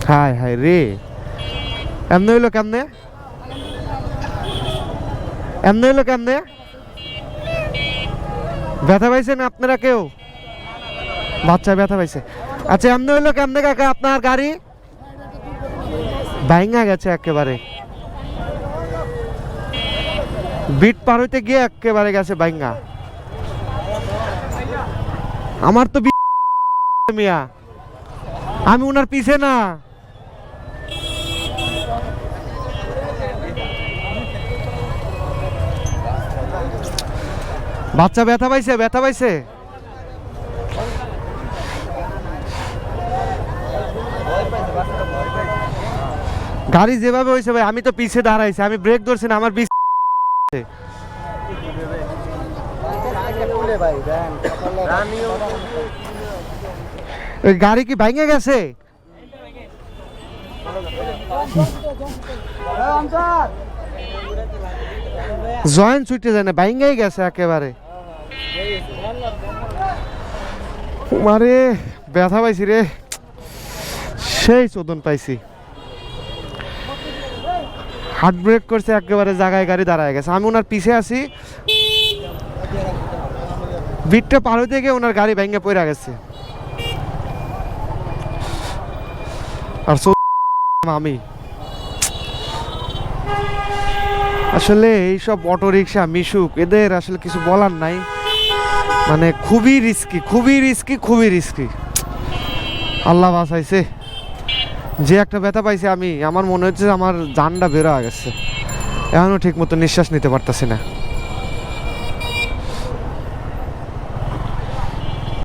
হায় হায় রে, এমনি হইলো কেমনে? এমনি হইলো কেমনে? ব্যথা পাইছেন আপনারা কেউ? বাচ্চা ব্যথা পাইছে। আচ্ছা এমনি হইলো কেমনে কাকা? আপনার গাড়ি ভাঙা গেছে একেবারে, বিট পার হইতে গিয়ে একেবারে গেছে ভাঙা। আমার তো মিয়া, আমি ওনার পিছে না। বাচ্চা ব্যথা পাইছে, ব্যথা পাইছে। গাড়ি যেভাবে হয়েছে ভাই, আমি তো পিছে দাঁড়াইছি, আমি ব্রেক ধরছি না, আমার গাড়ি কি ভাঙে গেছে? জয়েন্ট ছুটে যায় না, ভাঙেই গেছে একেবারে। মারে ব্যথা পাইছি রে, সেই চোদন পাইছি। হার্ট ব্রেক করছে একেবারে, জায়গায় গাড়ি দাঁড়ায় গেছে। আমি ওনার পিছে আছি, বিটটা পার হইতে গিয়ে ওনার গাড়ি ভেঙে পড়ে গেছে। আর আমি আসলে এইসব অটো রিক্সা মিশুক, এদের আসলে কিছু বলার নাই, মানে খুবই রিস্কি, খুবই রিস্কি, খুবই রিস্কি। আল্লাহ বাঁচাইছে। যে একটা ব্যথা পাইছে, আমি আমার মনে হচ্ছে আমার জানটা বের হয়ে গেছে, এখনো ঠিক মতো নিঃশ্বাস নিতে পারতেছি না।